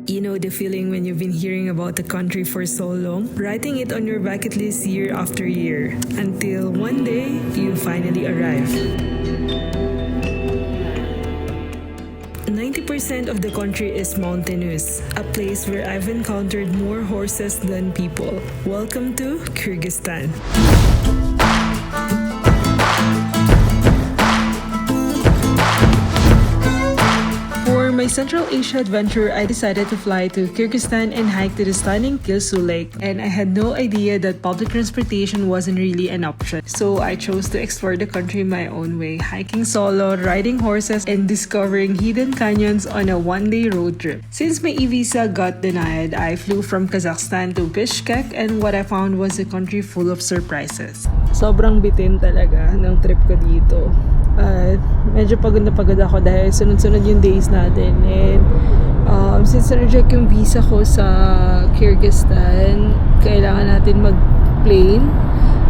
You know the feeling when you've been hearing about the country for so long, writing it on your bucket list year after year, until one day you finally arrive. 90% of the country is mountainous, a place where I've encountered more horses than people. Welcome to Kyrgyzstan. For my Central Asia adventure, I decided to fly to Kyrgyzstan and hike to the stunning Kyzyl Lake, and I had no idea that public transportation wasn't really an option. So I chose to explore the country my own way, hiking solo, riding horses, and discovering hidden canyons on a one-day road trip. Since my e-visa got denied, I flew from Kazakhstan to Bishkek, and what I found was a country full of surprises. Sobrang bitin talaga ng trip ko dito. Medyo pagod na pagod ako dahil sunod-sunod yung days natin, and since na-reject yung visa ko sa Kyrgyzstan, kailangan natin mag-plane.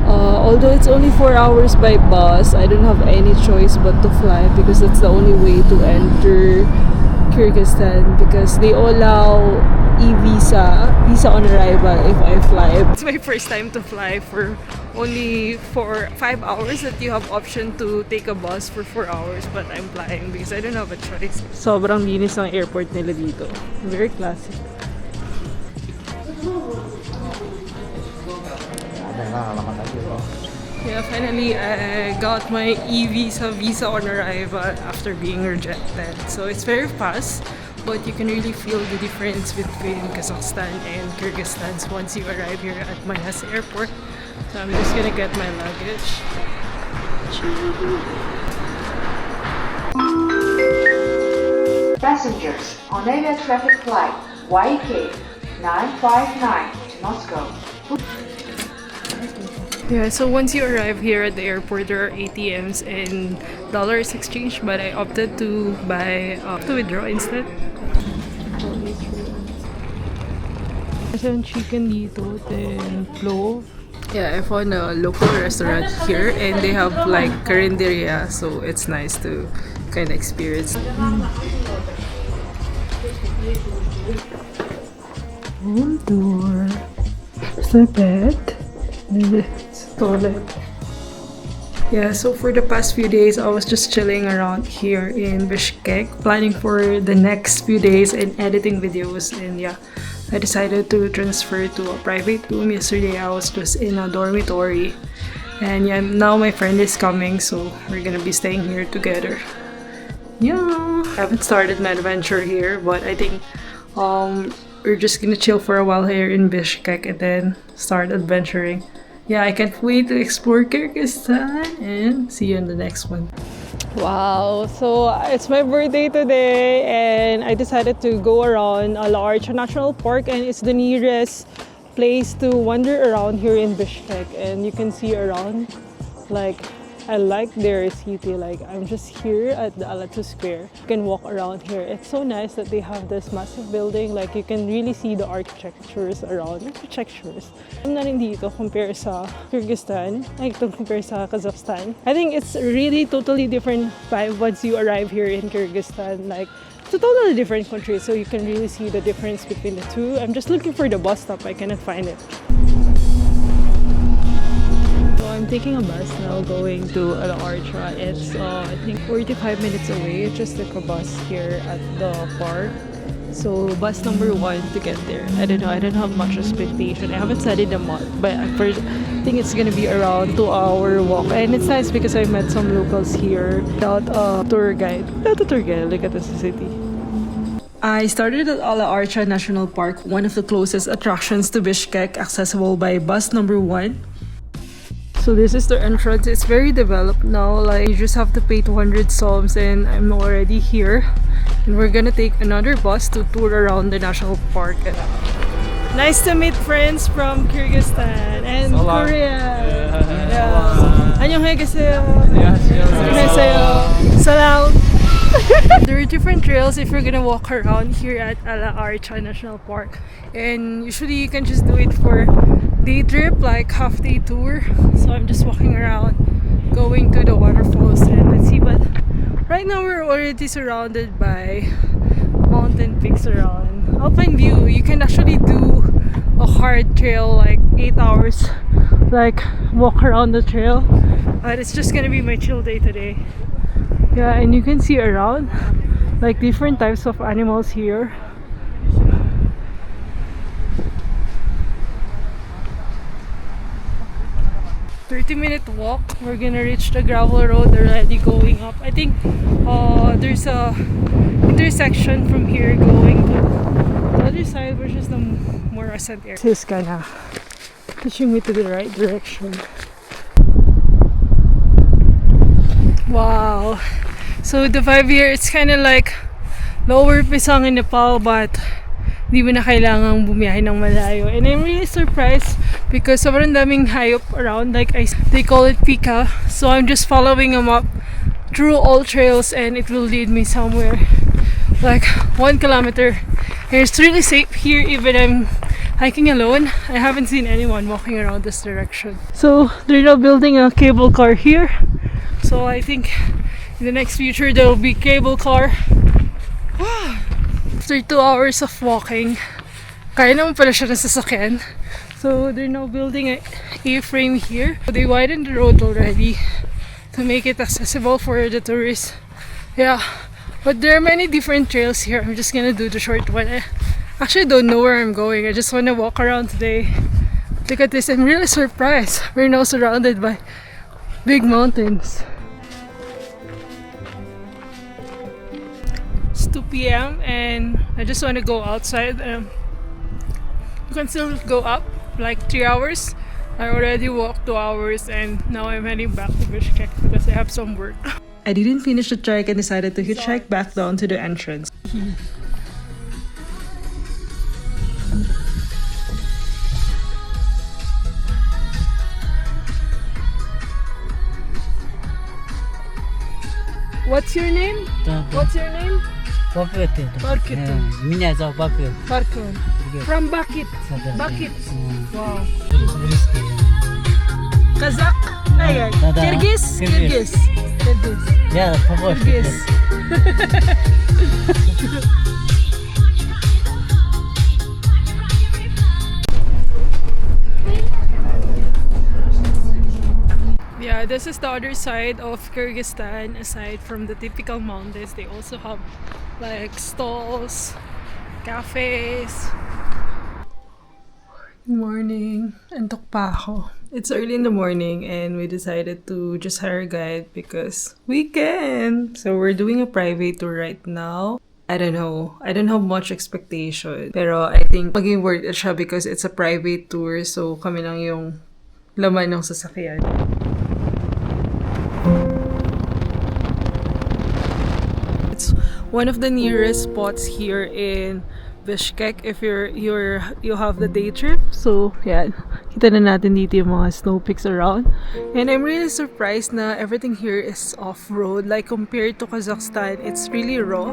Although it's only 4 hours by bus, I don't have any choice but to fly because that's the only way to enter Kyrgyzstan, because they allow visa on arrival if I fly. It's my first time to fly for only for 5 hours, that you have option to take a bus for 4 hours, but I'm flying because I don't have a choice. Sobrang linis ng airport nila dito. Very classic. Yeah, finally I got my visa on arrival after being rejected. So it's very fast, but you can really feel the difference between Kazakhstan and Kyrgyzstan once you arrive here at Manas airport. So I'm just gonna get my luggage. Passengers on air traffic flight YK 959 to Moscow. Yeah, so once you arrive here at the airport, there are ATMs and dollars exchange, but I opted to withdraw instead. There's some chicken dito, then plov. Yeah, I found a local restaurant here and they have like karinderya, so it's nice to kind of experience. Home tour. There's a bed. Toilet. Yeah, so for the past few days, I was just chilling around here in Bishkek, planning for the next few days and editing videos, and yeah, I decided to transfer to a private room. Yesterday I was just in a dormitory, and yeah, now my friend is coming, so we're gonna be staying here together. Yeah, I haven't started my adventure here, but I think we're just gonna chill for a while here in Bishkek and then start adventuring. Yeah, I can't wait to explore Kyrgyzstan, and see you in the next one. Wow, so it's my birthday today and I decided to go around Ala-Archa National Park, and it's the nearest place to wander around here in Bishkek, and you can see around, like, I like their city. Like, I'm just here at the Alatu Square. You can walk around here. It's so nice that they have this massive building. Like, you can really see the architectures around. I'm not in dito compare sa Kyrgyzstan, like compare sa Kazakhstan. I think it's really totally different vibe once you arrive here in Kyrgyzstan. Like, it's a totally different country, so you can really see the difference between the two. I'm just looking for the bus stop. I cannot find it. I'm taking a bus now going to Ala-Archa. It's I think 45 minutes away. Just took a bus here at the park. So bus number 1 to get there. I don't know, I don't have much expectation. I haven't studied the month, but I think it's gonna be around 2-hour walk. And it's nice because I met some locals here without a tour guide. Without a tour guide, look at this city. I started at Ala-Archa National Park, one of the closest attractions to Bishkek, accessible by bus number 1. So this is the entrance. It's very developed now. Like, you just have to pay 200 soms and I'm already here. And we're gonna take another bus to tour around the national park. Nice to meet friends from Kyrgyzstan and Korea. Yeah. 안녕하세요. 안녕하세요. Salam. There are different trails if you're gonna walk around here at Ala-Archa National Park, and usually you can just do it for day trip, like half day tour. So I'm just walking around, going to the waterfalls, and let's see. But right now we're already surrounded by mountain peaks around. Alpine View, you can actually do a hard trail like 8 hours, like walk around the trail, but it's just gonna be my chill day today. Yeah, and you can see around like different types of animals here. "30-minute walk." We're gonna reach the gravel road already going up. I think there's a intersection from here going to the other side, which is the more recent area. This is kinda pushing me to the right direction. Wow. So the vibe here, it's kind of like lower Pisang in Nepal, but di mo na kailangang bumiyahe ng malayo. And I'm really surprised because sobrang daming hayop around. Like they call it Pika. So I'm just following them up through all trails and it will lead me somewhere like 1 kilometer. And it's really safe here even I'm hiking alone. I haven't seen anyone walking around this direction. So they're now building a cable car here. So I think in the next future there will be cable car. After 2 hours of walking, kaya naman pala siya ng sasakyan. So they're now building a A-frame here. They widened the road already to make it accessible for the tourists. Yeah, but there are many different trails here. I'm just gonna do the short one. I actually don't know where I'm going. I just wanna walk around today. Look at this, I'm really surprised. We're now surrounded by big mountains. It's 2 p.m. and I just want to go outside. You can still go up like 3 hours. I already walked 2 hours and now I'm heading back to Bishkek because I have some work. I didn't finish the trek and decided to hitchhike back down to the entrance. What's your name? What's your name? Bakit. Меня зовут Bakit. Parkon. From Bakit. Bakit. Wow. Kazakh? Ay, Kyrgyz? Kyrgyz. Yeah, Kyrgyz. Yeah, this is the other side of Kyrgyzstan. Aside from the typical mountains, they also have like stalls, cafes. Good morning. Antok pa ako. It's early in the morning and we decided to just hire a guide because we can. So we're doing a private tour right now. I don't know. I don't have much expectation. Pero I think maging worth it siya because it's a private tour. So kami lang yung laman ng sasakyan. It's one of the nearest spots here in Bishkek if you have the day trip. So yeah, kita na natin dito yung mga snow peaks around. And I'm really surprised na everything here is off-road. Like compared to Kazakhstan, it's really raw.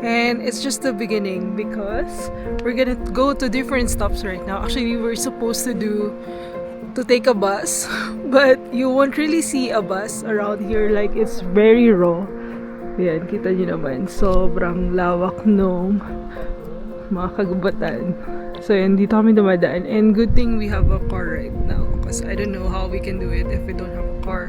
And it's just the beginning because we're gonna go to different stops right now. Actually, we were supposed to take a bus, but you won't really see a bus around here. Like it's very raw. Yan, kita nyo naman. Sobrang lawak nung mga kagubatan. So yan, dito kami dumadaan. And good thing we have a car right now. Because I don't know how we can do it if we don't have a car.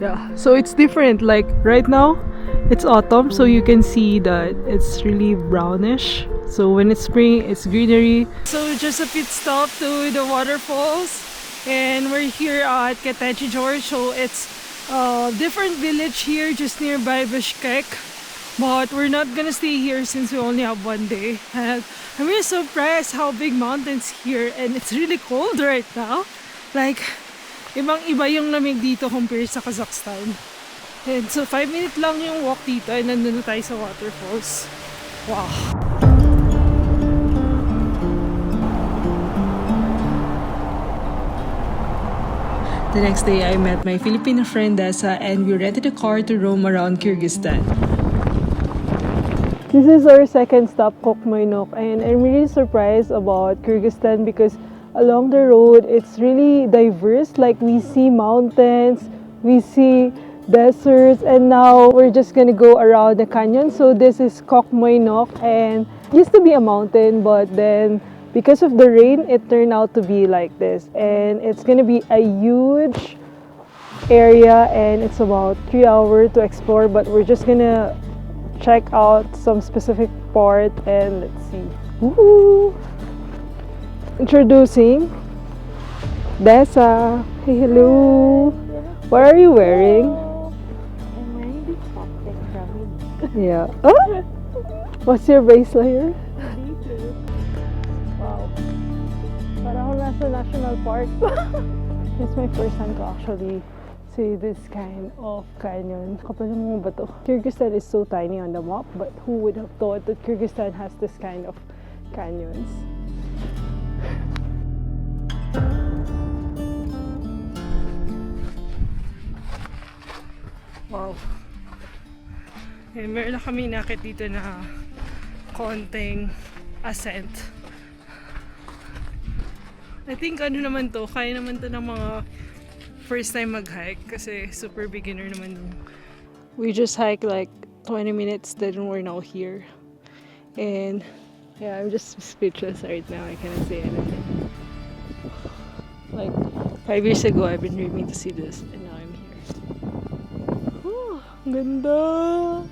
Yeah, so it's different. Like right now, it's autumn. So you can see that it's really brownish. So when it's spring, it's greenery. So just a pit stop to the waterfalls. And we're here at Ketechi George. So it's different village here just nearby Bishkek, but we're not gonna stay here since we only have 1 day. And I'm really surprised how big mountains here, and it's really cold right now. Like ibang iba yung lamig dito compared sa Kazakhstan. And so 5 minutes lang yung walk dito and nandun na tayo sa waterfalls. Wow. The next day, I met my Filipino friend Dessa and we rented a car to roam around Kyrgyzstan. This is our second stop, Kok-Moinok, and I'm really surprised about Kyrgyzstan because along the road, it's really diverse. Like we see mountains, we see deserts, and now we're just gonna go around the canyon. So this is Kok-Moinok, and used to be a mountain, but then because of the rain, it turned out to be like this. And it's gonna be a huge area, and it's about 3 hours to explore, but we're just gonna check out some specific part and let's see. Woohoo! Introducing Dessa. Hey, hello. What are you wearing? I'm wearing this top-tech from Yeah. Ah? What's your base layer? Wow. Parang ako nasa national park. It's my first time to actually see this kind of canyon. Kapal ng mga bato. Kyrgyzstan is so tiny on the map, but who would have thought that Kyrgyzstan has this kind of canyons? Wow. Eh, meron na kami nakit dito na konting ascent. I think ano naman to, kaya naman to ng mga first time mag-hike kasi super beginner naman yung. We just hiked like 20 minutes, then we're now here. And yeah, I'm just speechless right now. I cannot say anything. Like 5 years ago, I've been dreaming to see this, and now I'm here. Oh, ganda!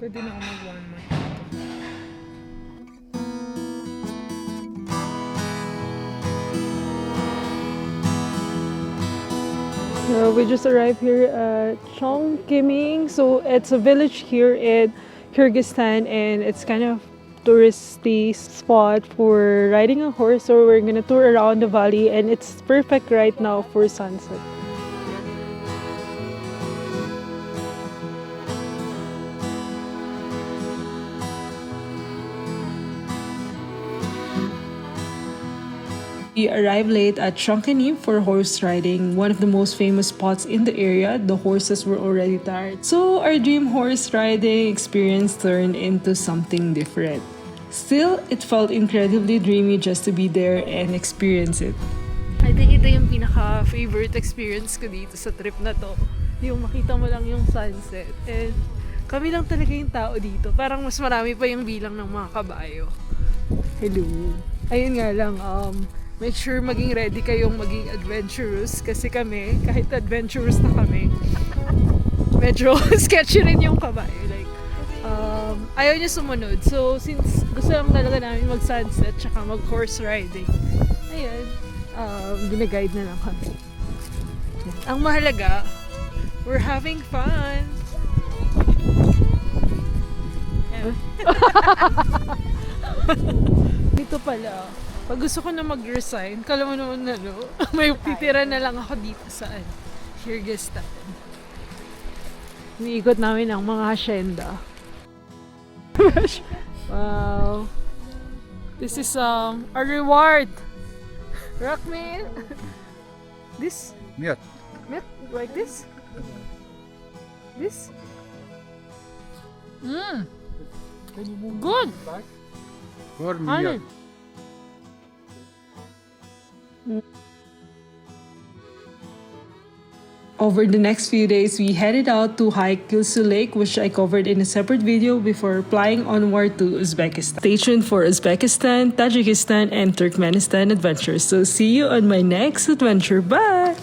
Pwede na ako mag-one month. We just arrived here at Chon-Kemin. So it's a village here in Kyrgyzstan, and it's kind of touristy spot for riding a horse. So we're gonna tour around the valley, and it's perfect right now for sunset. We arrived late at Chon-Kemin for horse riding, one of the most famous spots in the area. The horses were already tired. So our dream horse riding experience turned into something different. Still, it felt incredibly dreamy just to be there and experience it. I think ito yung pinaka-favorite experience ko dito sa trip na to. Yung makita mo lang yung sunset. And kami lang talaga yung tao dito. Parang mas marami pa yung bilang ng mga kabayo. Hello. Ayun nga lang, make sure maging ready kayong maging adventurous kasi kami, kahit adventurous na kami, medyo sketchy rin yung kabayo. Like, ayaw niya sumunod. So, since gusto lang talaga namin mag-sunset tsaka mag-horse riding, ayun, gina-guide na lang kami. Ang mahalaga, we're having fun! Dito pala, pag gusto ko na mag-resign, kala mo naman na, no? May titira na lang ako dito sa Kyrgyzstan. Iniikot namin ang mga hacienda. Wow. This is a reward. Rock me. This? Нет. Met? Like this? This? Good! Нет. Over the next few days, we headed out to hike Kilsu Lake, which I covered in a separate video before flying onward to Uzbekistan. Stay tuned for Uzbekistan, Tajikistan, and Turkmenistan adventures. So see you on my next adventure. Bye!